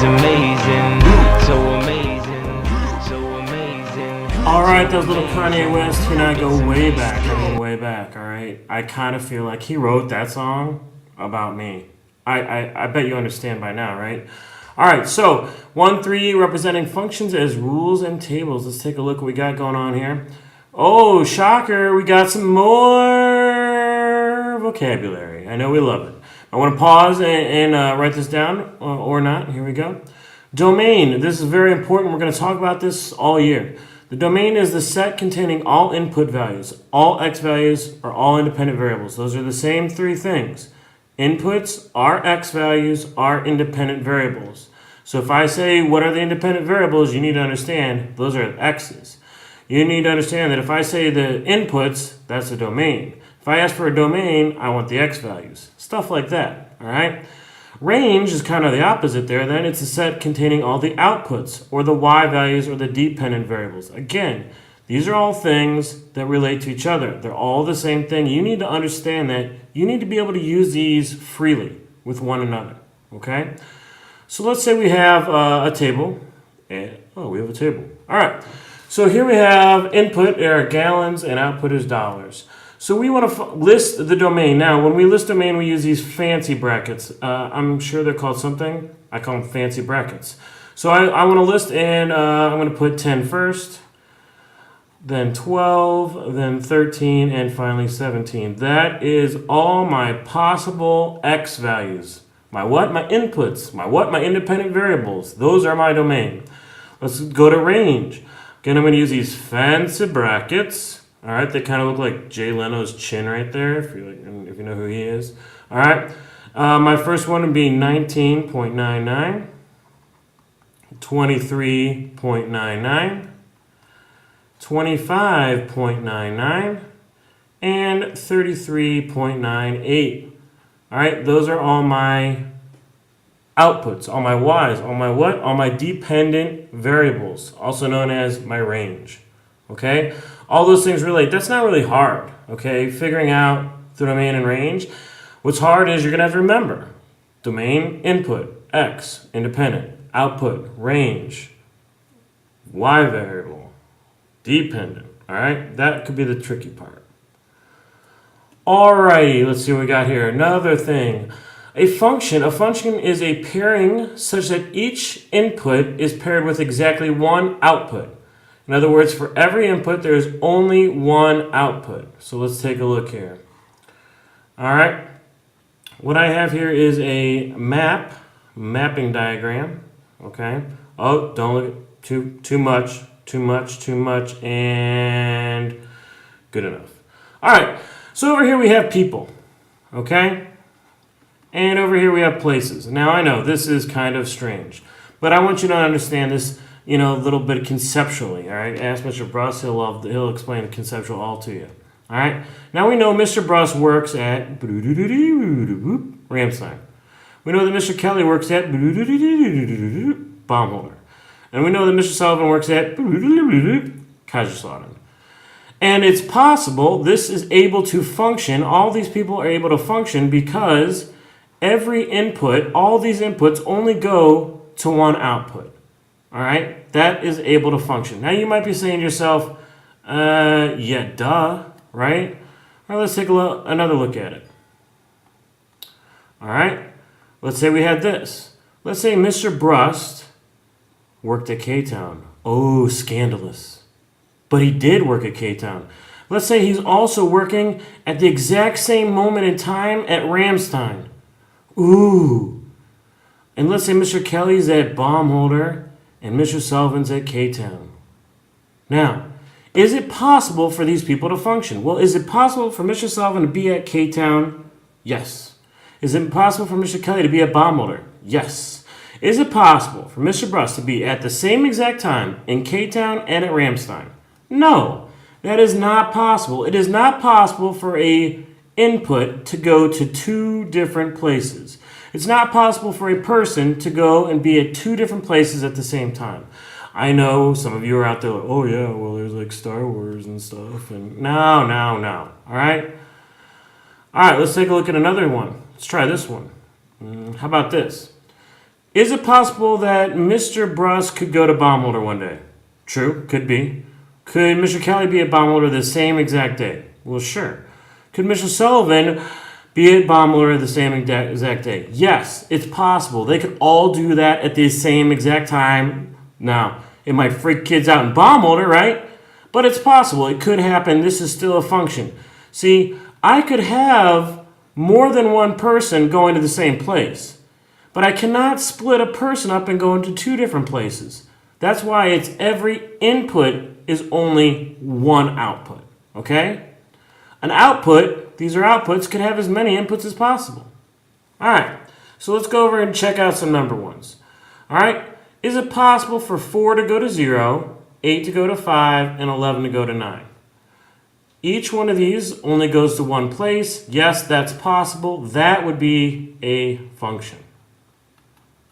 amazing, so amazing, so amazing. Alright, those little Kanye West, and I go way back. I mean, way back, alright? I kind of feel like he wrote that song about me. I bet you understand by now, right? Alright, so 1-3 representing functions as rules and tables. Let's take a look what we got going on here. Oh, shocker, we got some more vocabulary. I know we love it. I want to pause and write this down, or not. Here we go. Domain. This is very important. We're going to talk about this all year. The domain is the set containing all input values. All x values are all independent variables. Those are the same three things. Inputs are x values are independent variables. So if I say what are the independent variables, you need to understand those are x's. You need to understand that if I say the inputs, that's a domain. If I ask for a domain, I want the x values. Stuff like that, all right? Range is kind of the opposite there. Then it's a set containing all the outputs or the y values or the dependent variables. Again, these are all things that relate to each other. They're all the same thing. You need to understand that you need to be able to use these freely with one another, okay? So let's say we have a table. We have a table. All right. So here we have input are gallons and output is dollars. So we want to list the domain. Now, when we list domain, we use these fancy brackets. I'm sure they're called something. I call them fancy brackets. So I want to list, and I'm going to put 10 first, then 12, then 13, and finally 17. That is all my possible x values. My what? My inputs. My what? My independent variables. Those are my domain. Let's go to range. Again, I'm going to use these fancy brackets. All right, they kind of look like Jay Leno's chin right there, if you know who he is. All right, my first one would be 19.99, 23.99, 25.99, and 33.98. All right, those are all my outputs, all my y's, all my what? All my dependent variables, also known as my range. Okay? All those things relate. That's not really hard, okay? Figuring out the domain and range. What's hard is you're going to have to remember. Domain, input, x, independent, output, range, y variable, dependent, all right? That could be the tricky part. Alrighty, let's see what we got here. Another thing. A function is a pairing such that each input is paired with exactly one output. In other words, for every input, there's only one output. So let's take a look here. All right. What I have here is a mapping diagram. Okay. Oh, don't look at too much, and good enough. All right. So over here we have people. Okay. And over here we have places. Now I know this is kind of strange, but I want you to understand this, a little bit conceptually. All right. Ask Mr. Bruss; he'll explain the conceptual all to you. All right. Now we know Mr. Bruss works at Ramstein. We know that Mr. Kelly works at Baumholder, and we know that Mr. Sullivan works at Kaiserslautern. And it's possible this is able to function. All these people are able to function because every input, all these inputs only go to one output. All right? That is able to function. Now you might be saying to yourself, yeah, duh, right? All right, let's take another look at it. All right? Let's say we had this. Let's say Mr. Brust worked at K-Town. Oh, scandalous. But he did work at K-Town. Let's say he's also working at the exact same moment in time at Ramstein. Ooh. And let's say Mr. Kelly's at Baumholder and Mr. Sullivan's at K-Town. Now, is it possible for these people to function? Well, is it possible for Mr. Sullivan to be at K-Town? Yes. Is it possible for Mr. Kelly to be at Baumholder? Yes. Is it possible for Mr. Bruss to be at the same exact time in K-Town and at Ramstein? No. That is not possible. It is not possible for a input to go to two different places. It's not possible for a person to go and be at two different places at the same time. I know some of you are out there like, oh yeah, well there's like Star Wars and stuff. And no. All right, let's take a look at another one. Let's try this one. How about this? Is it possible that Mr. Bruss could go to Baumholder one day? True, could be. Could Mr. Kelly be at Baumholder the same exact day? Well, sure. Could Mr. Sullivan be at Baumholder the same exact day? Yes, it's possible. They could all do that at the same exact time. Now, it might freak kids out in Baumholder, right? But it's possible. It could happen. This is still a function. See, I could have more than one person going to the same place. But I cannot split a person up and go into two different places. That's why it's every input is only one output. Okay? An output, these are outputs, could have as many inputs as possible. Alright, so let's go over and check out some number ones. Alright, is it possible for 4 to go to 0, 8 to go to 5, and 11 to go to 9? Each one of these only goes to one place. Yes, that's possible. That would be a function.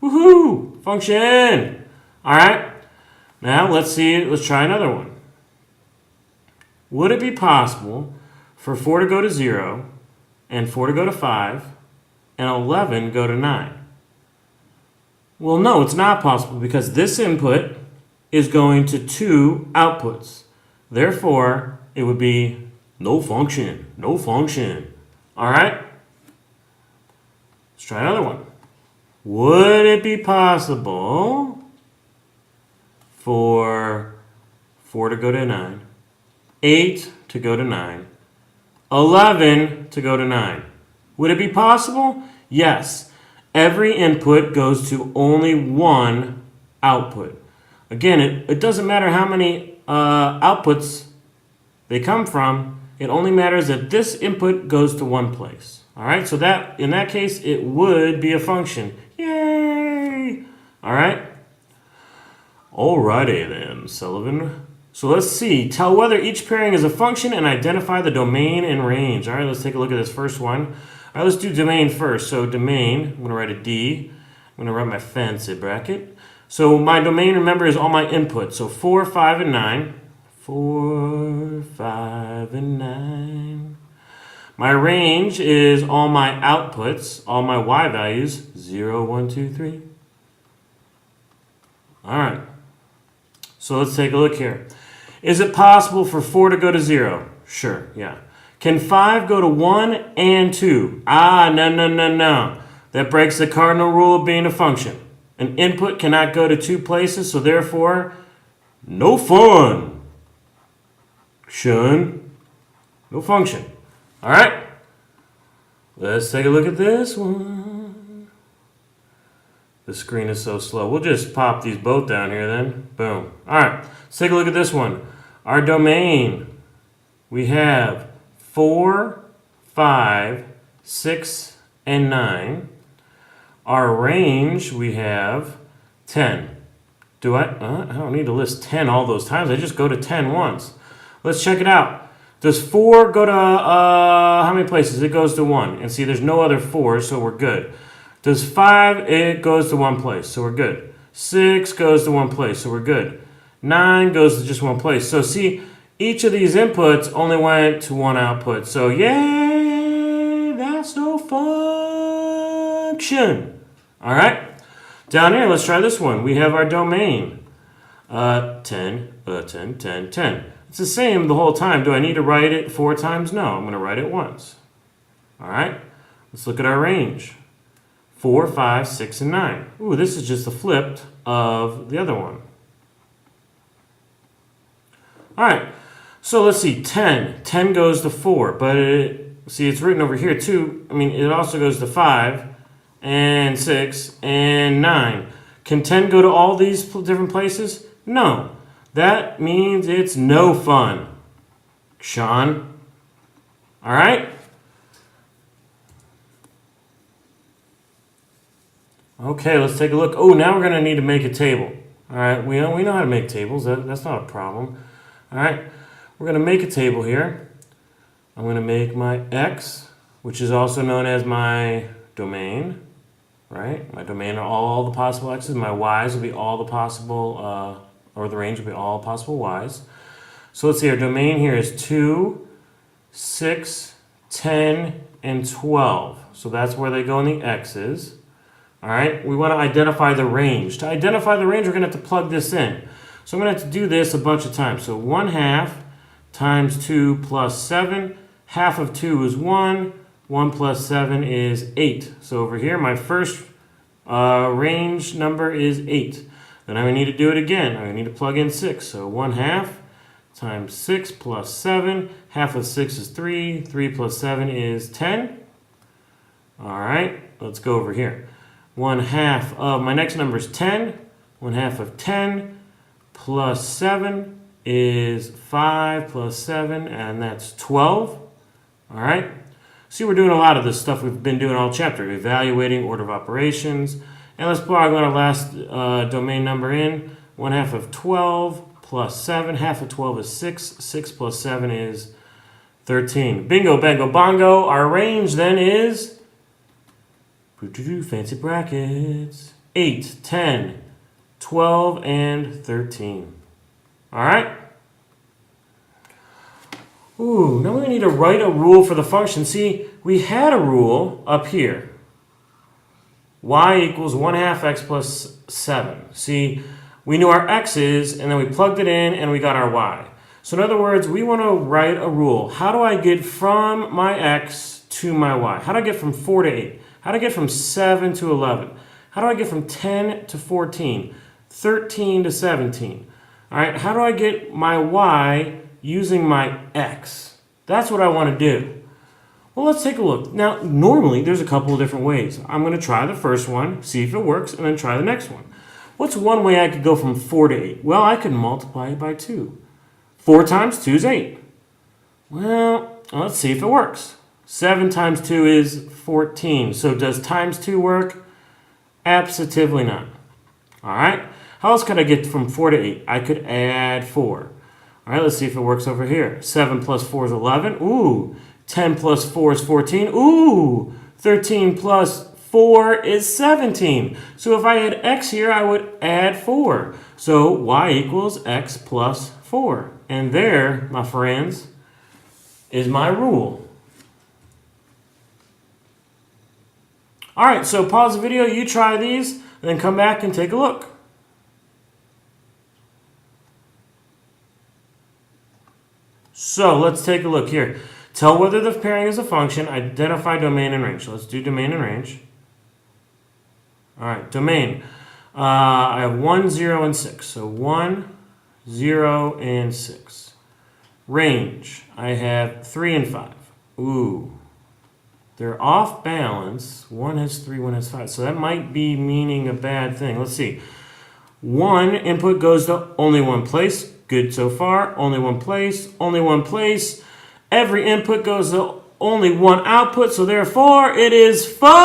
Woohoo! Function! Alright, now let's try another one. Would it be possible for 4 to go to 0, and 4 to go to 5, and 11 go to 9? Well, no, it's not possible because this input is going to two outputs. Therefore, it would be no function. No function. Alright? Let's try another one. Would it be possible for 4 to go to 9, 8 to go to 9, 11 to go to 9? Would it be possible? Yes. Every input goes to only one output. Again, it doesn't matter how many outputs they come from. It only matters that this input goes to one place. All right, so that in that case, it would be a function. Yay! All right. Alrighty then, Sullivan. So let's see. Tell whether each pairing is a function and identify the domain and range. All right, let's take a look at this first one. All right, let's do domain first. So domain, I'm going to write a D. I'm going to write my fancy bracket. So my domain, remember, is all my inputs. So 4, 5, and 9. 4, 5, and 9. My range is all my outputs, all my y values, 0, 1, 2, 3. All right. So let's take a look here. Is it possible for 4 to go to 0? Sure, yeah. Can 5 go to 1 and 2? No. That breaks the cardinal rule of being a function. An input cannot go to two places, so therefore, no fun. No function. All right? Let's take a look at this one. The screen is so slow. We'll just pop these both down here then. Boom. All right. Let's take a look at this one. Our domain, we have 4, 5, 6, and 9. Our range, we have 10. I don't need to list 10 all those times. I just go to 10 once. Let's check it out. Does 4 go to, how many places? It goes to 1. And see, there's no other 4s, so we're good. Does 5, it goes to one place, so we're good. 6 goes to one place, so we're good. 9 goes to just one place. So see, each of these inputs only went to one output. So yay, that's no function. All right, down here, let's try this one. We have our domain, 10, 10, 10, 10. It's the same the whole time. Do I need to write it 4 times? No, I'm going to write it once. All right, let's look at our range. 4, 5, 6, and 9. Ooh, this is just the flipped of the other one. All right, so let's see, 10. 10 goes to 4, but see, it's written over here too. I mean, it also goes to 5, and 6, and 9. Can 10 go to all these different places? No. That means it's no fun. Sean. All right? Okay, let's take a look. Oh, now we're going to need to make a table. All right, we know how to make tables. That's not a problem. All right, we're going to make a table here. I'm going to make my X, which is also known as my domain. Right? My domain are all the possible X's. My Y's will be all the possible, or the range will be all possible Y's. So let's see, our domain here is 2, 6, 10, and 12. So that's where they go in the X's. All right, we want to identify the range. To identify the range, we're going to have to plug this in. So I'm going to have to do this a bunch of times. So 1/2 times 2 plus 7. Half of 2 is 1. 1 plus 7 is 8. So over here, my first range number is 8. Then I need to do it again. I need to plug in 6. So 1/2 times 6 plus 7. Half of 6 is 3. 3 plus 7 is 10. All right, let's go over here. 1/2 of my next number is 10. 1/2 of 10 plus 7 is 5 plus 7, and that's 12. All right. See, we're doing a lot of this stuff we've been doing all chapter, evaluating order of operations. And let's plug our last domain number in. 1/2 of 12 plus 7. Half of 12 is 6. 6 plus 7 is 13. Bingo, bango, bongo. Our range then is, fancy brackets, 8, 10, 12, and 13. All right? Ooh, now we need to write a rule for the function. See, we had a rule up here. Y equals 1/2 x plus 7. See, we knew our x's, and then we plugged it in, and we got our y. So in other words, we want to write a rule. How do I get from my x to my y? How do I get from 4 to 8? How do I get from 7 to 11? How do I get from 10 to 14? 13 to 17? All right, how do I get my y using my x? That's what I want to do. Well, let's take a look. Now, normally, there's a couple of different ways. I'm going to try the first one, see if it works, and then try the next one. What's one way I could go from 4 to 8? Well, I could multiply it by 2. 4 times 2 is 8. Well, let's see if it works. 7 times 2 is 14. So does times 2 work? Absolutely not. All right. How else could I get from 4 to 8? I could add 4. All right, let's see if it works over here. 7 plus 4 is 11. Ooh. 10 plus 4 is 14. Ooh. 13 plus 4 is 17. So if I had x here, I would add 4. So y equals x plus 4. And there, my friends, is my rule. All right, so pause the video, you try these, and then come back and take a look. So let's take a look here. Tell whether the pairing is a function, identify domain and range. So let's do domain and range. All right, domain. I have 1, 0, and 6. So 1, 0, and 6. Range. I have 3 and 5. Ooh. They're off balance. One has 3, one has 5. So that might be meaning a bad thing. Let's see. One input goes to only one place. Good so far. Only one place. Only one place. Every input goes to only one output. So therefore, it is function.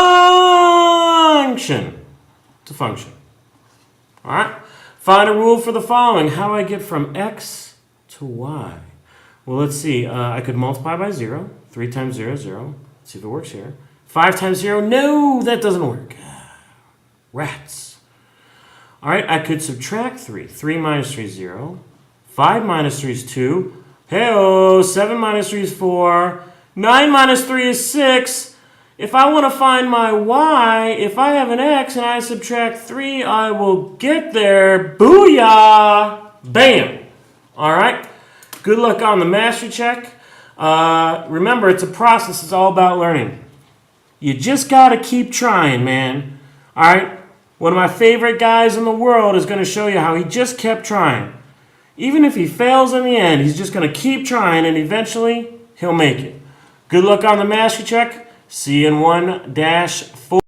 It's a function. All right. Find a rule for the following. How do I get from x to y? Well, let's see. I could multiply by 0. 3 times 0 is 0. Let's see if it works here. 5 times 0. No, that doesn't work. Rats. All right, I could subtract 3. 3 minus 3 is 0. 5 minus 3 is 2. Hey-oh, 7 minus 3 is 4. 9 minus 3 is 6. If I want to find my y, if I have an x and I subtract 3, I will get there. Booyah! Bam! All right. Good luck on the mastery check. Remember, it's a process. It's all about learning. You just got to keep trying, man. All right? One of my favorite guys in the world is going to show you how he just kept trying. Even if he fails in the end, he's just going to keep trying, and eventually, he'll make it. Good luck on the mastery check. See you in 1-4.